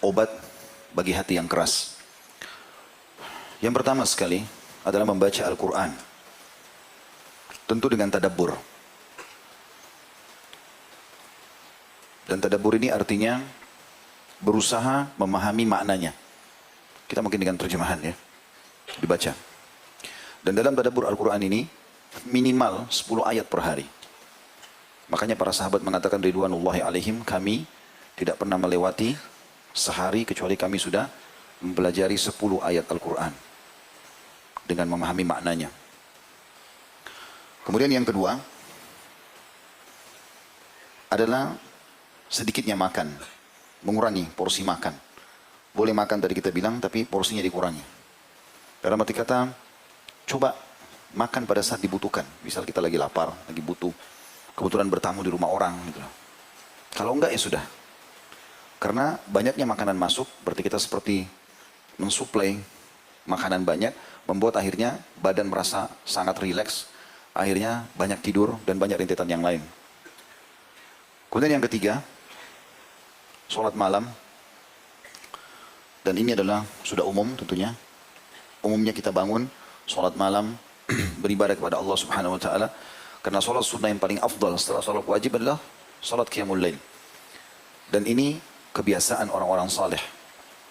obat bagi hati yang keras. Yang pertama sekali adalah membaca Al-Quran. Tentu dengan tadabbur. Dan tadabbur ini artinya berusaha memahami maknanya. Kita mungkin dengan terjemahan ya, dibaca. Dan dalam tadabbur Al-Quran ini minimal 10 ayat per hari. Makanya para sahabat mengatakan ridwanullahi alaihim, kami tidak pernah melewati sehari kecuali kami sudah mempelajari 10 ayat Al-Quran dengan memahami maknanya. Kemudian yang kedua adalah sedikitnya makan, mengurangi porsi makan. Boleh makan tadi kita bilang, tapi porsinya dikurangi. Dalam arti kata, coba makan pada saat dibutuhkan. Misal kita lagi lapar, lagi butuh, kebetulan bertamu di rumah orang. Gitu. Kalau enggak ya sudah. Karena banyaknya makanan masuk, berarti kita seperti mensuplai makanan banyak, membuat akhirnya badan merasa sangat rileks, akhirnya banyak tidur dan banyak rentetan yang lain. Kemudian yang ketiga, sholat malam. Dan ini adalah sudah umum tentunya. Umumnya kita bangun, sholat malam, beribadah kepada Allah Subhanahu Wa Taala. Karena sholat sunnah yang paling afdal setelah sholat wajib adalah sholat qiyamul lail. Dan ini kebiasaan orang-orang saleh.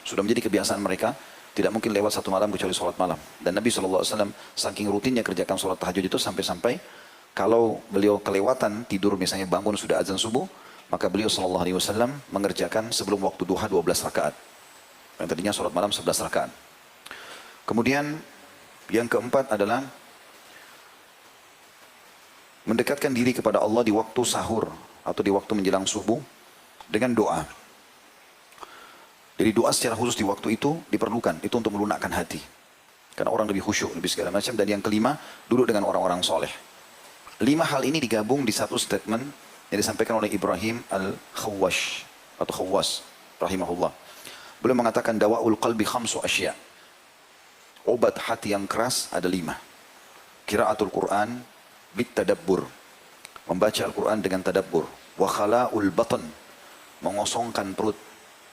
Sudah menjadi kebiasaan mereka, tidak mungkin lewat satu malam kecuali sholat malam. Dan Nabi SAW saking rutinnya kerjakan sholat tahajud itu sampai-sampai kalau beliau kelewatan tidur misalnya bangun sudah azan subuh, maka beliau SAW mengerjakan sebelum waktu duha 12 rakaat. Yang tadinya sholat malam 11 rakaat. Kemudian yang keempat adalah mendekatkan diri kepada Allah di waktu sahur atau di waktu menjelang subuh dengan doa. Jadi doa secara khusus di waktu itu diperlukan, itu untuk melunakkan hati. Karena orang lebih khusyuk, lebih segala macam. Dan yang kelima, duduk dengan orang-orang soleh. 5 hal ini digabung di satu statement yang disampaikan oleh Ibrahim Al-Khawwash atau Khawwas rahimahullah. Beliau mengatakan dawa'ul qalbi khamsu asya. Obat hati yang keras ada 5. Qiraatul Quran bit tadabbur. Membaca Al-Quran dengan tadabbur. Wa khala'ul batan. Mengosongkan perut.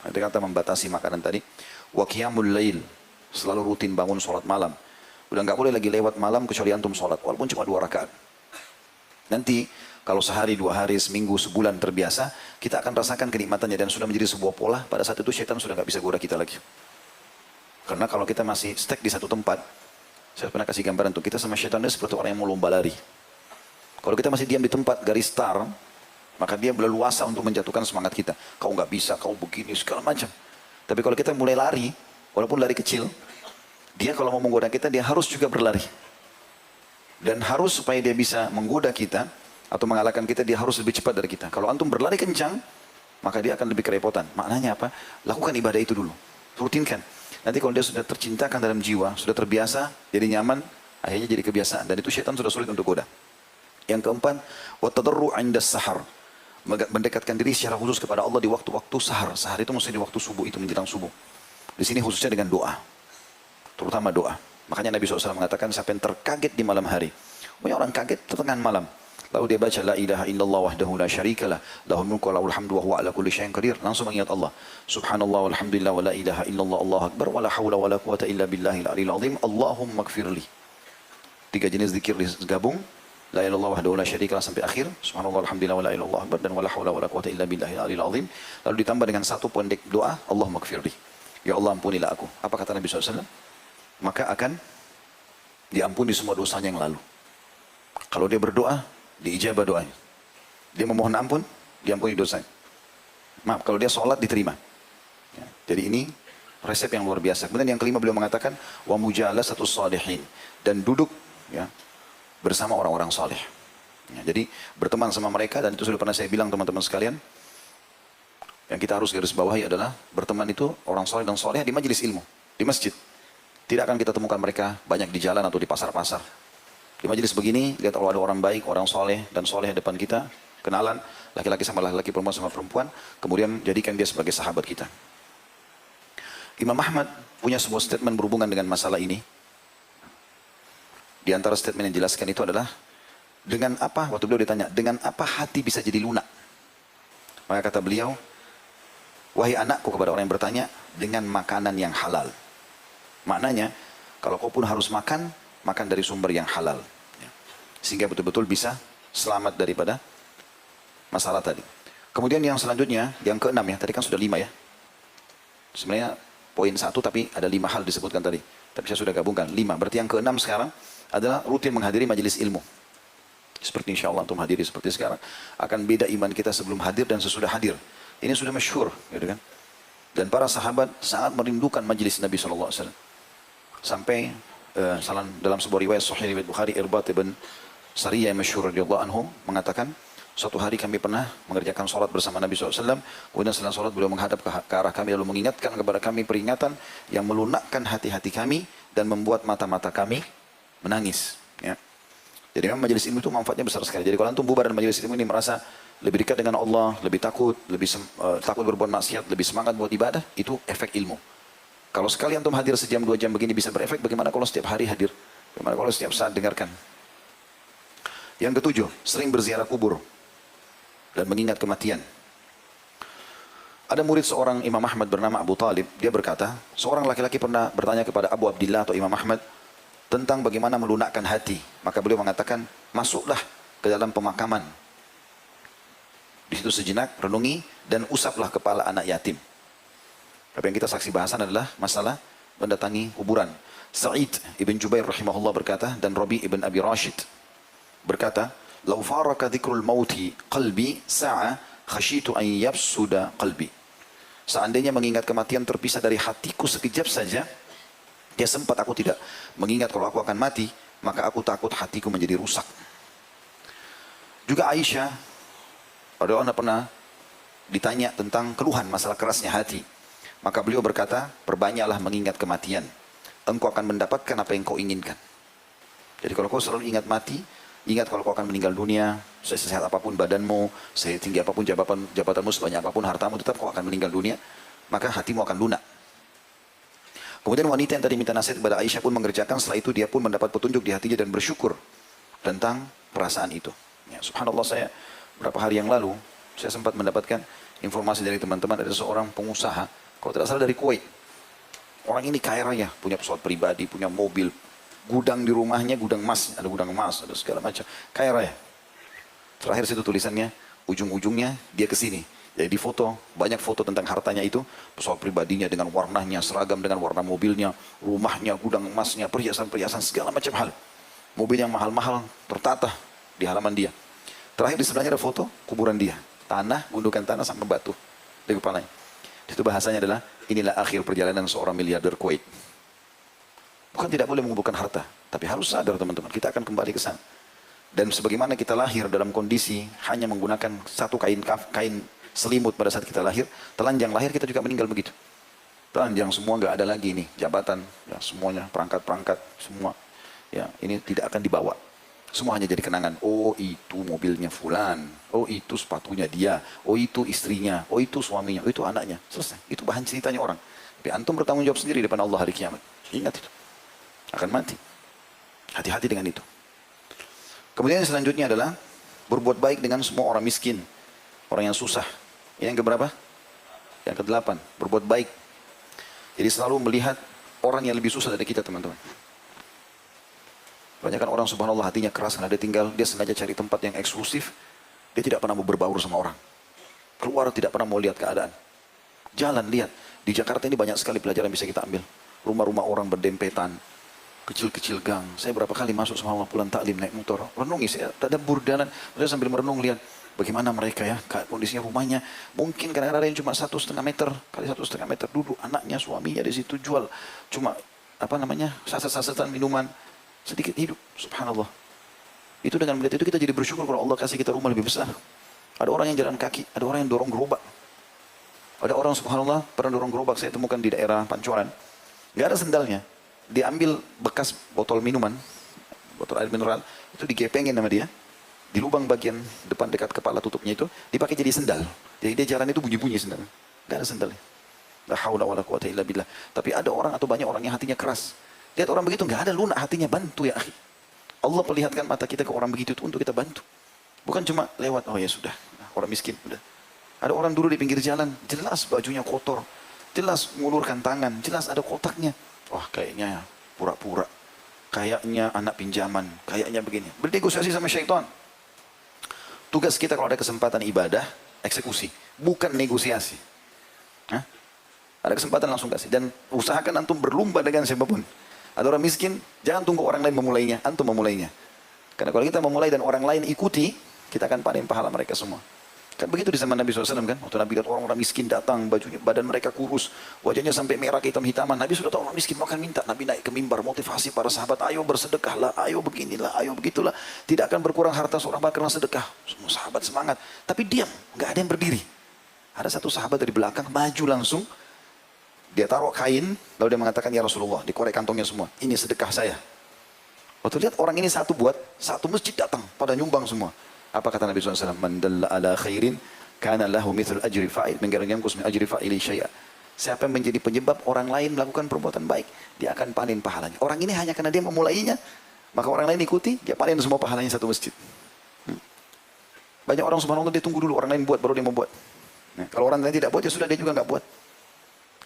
Itu kata membatasi makanan tadi. Wa qiyamul lail. Selalu rutin bangun sholat malam. Udah nggak boleh lagi lewat malam kecuali antum sholat. Walaupun cuma 2 rakaat. Nanti kalau sehari, 2 hari, seminggu, sebulan terbiasa, kita akan rasakan kenikmatannya dan sudah menjadi sebuah pola. Pada saat itu syaitan sudah nggak bisa goda kita lagi. Karena kalau kita masih stuck di satu tempat, saya pernah kasih gambaran untuk kita sama syaitan seperti orang yang mau lomba lari. Kalau kita masih diam di tempat garis start, maka dia berleluasa untuk menjatuhkan semangat kita. Kau nggak bisa, kau begini, segala macam. Tapi kalau kita mulai lari, walaupun lari kecil, dia kalau mau menggoda kita, dia harus juga berlari. Dan harus supaya dia bisa menggoda kita, atau mengalahkan kita, dia harus lebih cepat dari kita. Kalau antum berlari kencang, maka dia akan lebih kerepotan. Maknanya apa? Lakukan ibadah itu dulu. Rutinkan. Nanti kalau dia sudah tercintakan dalam jiwa, sudah terbiasa, jadi nyaman, akhirnya jadi kebiasaan. Dan itu syaitan sudah sulit untuk goda. Yang keempat, وَتَضَرُّ عِنْدَ السَّحَرِ. Mendekatkan diri secara khusus kepada Allah di waktu-waktu sahar. Sahar itu maksudnya di waktu subuh, itu menjelang subuh. Di sini khususnya dengan doa. Terutama doa. Makanya Nabi SAW mengatakan, siapa yang terkaget di malam hari. Banyak orang kaget tengah malam. Lalu dia baca la ilaha illallah wahdahu la syarikalah lahul mulku wa lahul hamdu wa huwa ala kulli syai'in qadir. Langsung mengingat Allah. Subhanallah walhamdulillah wa la ilaha illallah Allahu akbar wa la haula wa la quwata illa billahil aliyil azim. Allahumma ighfirli. 3 jenis zikir digabung. La ilaha illallah wahdahu la syarikalah sampai akhir. Subhanallah walhamdulillah wa la ilaha illallah akbar dan wa la haula wa la quwata illa billahil aliyil azim. Lalu ditambah dengan satu pendek doa, Allahumma ighfirli. Ya Allah ampunilah aku. Apa kata Nabi SAW? Maka akan diampuni semua dosanya yang lalu. Kalau dia berdoa, diijabah doanya. Dia memohon ampun, diampuni dosanya. Maaf, kalau dia sholat diterima. Ya, jadi ini resep yang luar biasa. Kemudian yang kelima beliau mengatakan wa mujalasatus shalihin, dan duduk ya bersama orang-orang saleh. Ya, jadi berteman sama mereka, dan itu sudah pernah saya bilang teman-teman sekalian. Yang kita harus garis bawahi adalah berteman itu orang saleh dan saleh di majelis ilmu, di masjid. Tidak akan kita temukan mereka banyak di jalan atau di pasar-pasar. Di majelis begini, lihat kalau ada orang baik, orang soleh dan soleh depan kita, kenalan, laki-laki sama laki-laki, perempuan sama perempuan, kemudian jadikan dia sebagai sahabat kita. Imam Ahmad punya sebuah statement berhubungan dengan masalah ini. Di antara statement yang dijelaskan itu adalah, dengan apa, waktu beliau ditanya, dengan apa hati bisa jadi lunak? Maka kata beliau, Wahai anakku, kepada orang yang bertanya, dengan makanan yang halal. Maknanya, kalau kau pun harus makan, makan dari sumber yang halal. Ya. Sehingga betul-betul bisa selamat daripada masalah tadi. Kemudian yang selanjutnya, yang keenam ya, tadi kan sudah 5 ya. Sebenarnya poin 1 tapi ada 5 hal disebutkan tadi. Tapi saya sudah gabungkan 5. Berarti yang keenam sekarang adalah rutin menghadiri majelis ilmu. Seperti insya Allah untuk hadiri seperti sekarang. Akan beda iman kita sebelum hadir dan sesudah hadir. Ini sudah masyhur, gitu kan. Dan para sahabat sangat merindukan majelis Nabi SAW. Sampai dalam sebuah riwayat Sahih riwayat Bukhari, Irbat ibn Sariyah yang masyhur radhiyallahu anhu mengatakan, suatu hari kami pernah mengerjakan sholat bersama Nabi SAW. Kemudian setelah sholat beliau menghadap ke arah kami lalu mengingatkan kepada kami peringatan yang melunakkan hati-hati kami dan membuat mata-mata kami menangis. Ya. Jadi memang majelis ilmu itu manfaatnya besar sekali. Jadi kalau antum bubar dan majelis ilmu ini merasa lebih dekat dengan Allah, lebih takut, takut berbuat maksiat, lebih semangat buat ibadah, itu efek ilmu. Kalau sekali antum hadir sejam 2 jam begini bisa berefek, bagaimana kalau setiap hari hadir? Bagaimana kalau setiap saat dengarkan? Yang ketujuh, sering berziarah kubur dan mengingat kematian. Ada murid seorang Imam Ahmad bernama Abu Talib, dia berkata, seorang laki-laki pernah bertanya kepada Abu Abdillah atau Imam Ahmad tentang bagaimana melunakkan hati. Maka beliau mengatakan, masuklah ke dalam pemakaman. Di situ sejenak, renungi dan usaplah kepala anak yatim. Tapi yang kita saksi bahasan adalah masalah mendatangi kuburan. Sa'id ibn Jubair rahimahullah berkata, dan Rabi ibn Abi Rashid berkata, "Lau faraka dzikrul mauti qalbi sa'a khasyitu an yafsuda qalbi." Seandainya mengingat kematian terpisah dari hatiku sekejap saja, dia sempat aku tidak mengingat kalau aku akan mati, maka aku takut hatiku menjadi rusak. Juga Aisyah, pada pernah ditanya tentang keluhan masalah kerasnya hati. Maka beliau berkata, perbanyaklah mengingat kematian. Engkau akan mendapatkan apa yang kau inginkan. Jadi kalau kau selalu ingat mati, ingat kalau kau akan meninggal dunia, sesehat apapun badanmu, setinggi apapun jabatanmu, sebanyak apapun hartamu, tetap kau akan meninggal dunia, maka hatimu akan lunak. Kemudian wanita yang tadi minta nasihat kepada Aisyah pun mengerjakan, setelah itu dia pun mendapat petunjuk di hatinya dan bersyukur tentang perasaan itu. Ya, subhanallah, saya beberapa hari yang lalu, saya sempat mendapatkan informasi dari teman-teman, ada seorang pengusaha, kalau tidak salah dari Kuwait. Orang ini kaya raya, punya pesawat pribadi, punya mobil, gudang di rumahnya, gudang emas, ada segala macam, kaya raya. Terakhir situ tulisannya, ujung-ujungnya dia ke sini. Jadi di foto, banyak foto tentang hartanya itu, pesawat pribadinya dengan warnanya, seragam dengan warna mobilnya, rumahnya, gudang emasnya, perhiasan-perhiasan, segala macam hal. Mobil yang mahal-mahal tertata di halaman dia. Terakhir di sebelahnya ada foto kuburan dia. Tanah, gundukan tanah sampai batu di kepalanya. Itu bahasanya adalah, inilah akhir perjalanan seorang miliarder Kuwait. Bukan tidak boleh mengumpulkan harta, tapi harus sadar teman-teman, kita akan kembali ke sana. Dan sebagaimana kita lahir dalam kondisi hanya menggunakan satu kain selimut pada saat kita lahir, telanjang lahir kita juga meninggal begitu. Telanjang semua nggak ada lagi nih, jabatan, ya semuanya, perangkat-perangkat, semua. Ya, ini tidak akan dibawa. Semua hanya jadi kenangan. Oh itu mobilnya fulan, oh itu sepatunya dia, oh itu istrinya, oh itu suaminya, oh itu anaknya. Selesai, itu bahan ceritanya orang. Tapi antum bertanggung jawab sendiri di depan Allah hari kiamat. Ingat itu, akan mati. Hati-hati dengan itu. Kemudian yang selanjutnya adalah berbuat baik dengan semua orang miskin, orang yang susah. Yang keberapa? Yang ke-8, berbuat baik. Jadi selalu melihat orang yang lebih susah dari kita, teman-teman. Banyak kan orang subhanallah hatinya keras karena dia sengaja cari tempat yang eksklusif. Dia tidak pernah mau berbaur sama orang. Keluar tidak pernah mau lihat keadaan. Jalan lihat. Di Jakarta ini banyak sekali pelajaran bisa kita ambil. Rumah-rumah orang berdempetan. Kecil-kecil gang. Saya berapa kali masuk sama Allah pulang taklim naik motor. Renungi, saya tadabbur jalan. Saya sambil merenung lihat bagaimana mereka ya, kondisinya rumahnya. Mungkin kadang-kadang ada yang cuma 1,5 meter kali 1,5 meter duduk. Anaknya, suaminya di situ jual. Cuma saset-sasetan minuman. Sedikit hidup, subhanallah. Itu dengan melihat itu kita jadi bersyukur kalau Allah kasih kita rumah lebih besar. Ada orang yang jalan kaki, ada orang yang dorong gerobak. Ada orang subhanallah pernah dorong gerobak, saya temukan di daerah Pancoran. Gak ada sendalnya. Dia ambil bekas botol minuman, botol air mineral, itu digepengin sama dia. Di lubang bagian depan dekat kepala tutupnya itu, dipakai jadi sendal. Jadi dia jalan itu bunyi-bunyi sendal. Gak ada sendalnya. La haula wala quwata illa billah. Tapi ada orang atau banyak orang yang hatinya keras. Lihat orang begitu, nggak ada lunak hatinya, bantu ya akhi. Allah perlihatkan mata kita ke orang begitu itu untuk kita bantu. Bukan cuma lewat, oh ya sudah, orang miskin, udah. Ada orang duduk di pinggir jalan, jelas bajunya kotor, jelas mengulurkan tangan, jelas ada kotaknya. Wah kayaknya pura-pura, kayaknya anak pinjaman, kayaknya begini. Bernegosiasi sama syaitan. Tugas kita kalau ada kesempatan ibadah, eksekusi, bukan negosiasi. Hah? Ada kesempatan langsung kasih. Dan usahakan antum berlomba dengan siapapun. Ada orang miskin, jangan tunggu orang lain memulainya, antum memulainya. Karena kalau kita memulai dan orang lain ikuti, kita akan panen pahala mereka semua. Kan begitu di zaman Nabi SAW kan, waktu Nabi lihat orang-orang miskin datang, bajunya, badan mereka kurus, wajahnya sampai merah hitam-hitaman. Nabi sudah tahu orang miskin makan minta. Nabi naik ke mimbar, motivasi para sahabat, ayo bersedekahlah, ayo beginilah, ayo begitulah. Tidak akan berkurang harta seorang karena sedekah. Semua sahabat semangat, tapi diam, nggak ada yang berdiri. Ada satu sahabat dari belakang maju langsung, dia taruh kain, lalu dia mengatakan, ya Rasulullah, dikorek kantongnya semua, ini sedekah saya. Waktu lihat orang ini satu buat, satu masjid datang, pada nyumbang semua. Apa kata Nabi SAW? Man dalla ala khairin, kana lahu mithl ajri fa'il, min ghairi yanqus min ajri fa'ili syai'a. Siapa yang menjadi penyebab orang lain melakukan perbuatan baik, dia akan panen pahalanya. Orang ini hanya karena dia memulainya, maka orang lain ikuti, dia panen semua pahalanya satu masjid. Banyak orang subhanallah dia tunggu dulu, orang lain buat, baru dia mau buat. Nah, kalau orang lain tidak buat, ya sudah dia juga nggak buat.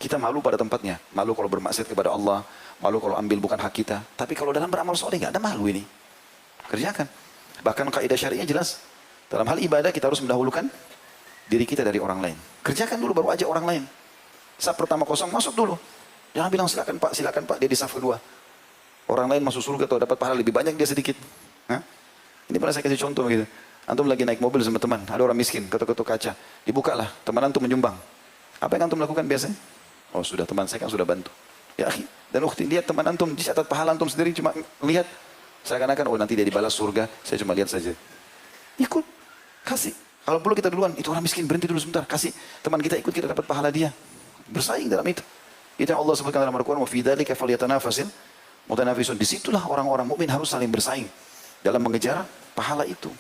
Kita malu pada tempatnya, malu kalau bermaksiat kepada Allah, malu kalau ambil bukan hak kita. Tapi kalau dalam beramal soleh nggak ada malu ini. Kerjakan. Bahkan kaidah syariahnya jelas. Dalam hal ibadah kita harus mendahulukan diri kita dari orang lain. Kerjakan dulu baru ajak orang lain. Saat pertama kosong masuk dulu. Jangan bilang silakan Pak, dia di saf kedua. Orang lain masuk surga atau dapat pahala lebih banyak, dia sedikit. Hah? Ini pernah saya kasih contoh begitu. Antum lagi naik mobil sama teman, ada orang miskin, ketuk-ketuk kaca. Dibukalah, teman antum menyumbang. Apa yang antum lakukan biasanya? Oh sudah, teman saya kan sudah bantu. Ya akhi, dan ukhti, lihat teman antum, dicatat pahala antum sendiri, cuma lihat. Seakan-akan, oh nanti dia dibalas surga, saya cuma lihat saja. Ikut, kasih. Kalau perlu kita duluan, itu orang miskin, berhenti dulu sebentar. Kasih, teman kita ikut, kita dapat pahala dia. Bersaing dalam itu. Itu yang Allah sebutkan dalam Al-Quran, وَفِي ذَلِكَ فَلْيَتَنَافَسِ الْمُتَنَافِسُونَ. Disitulah orang-orang mukmin harus saling bersaing dalam mengejar pahala itu.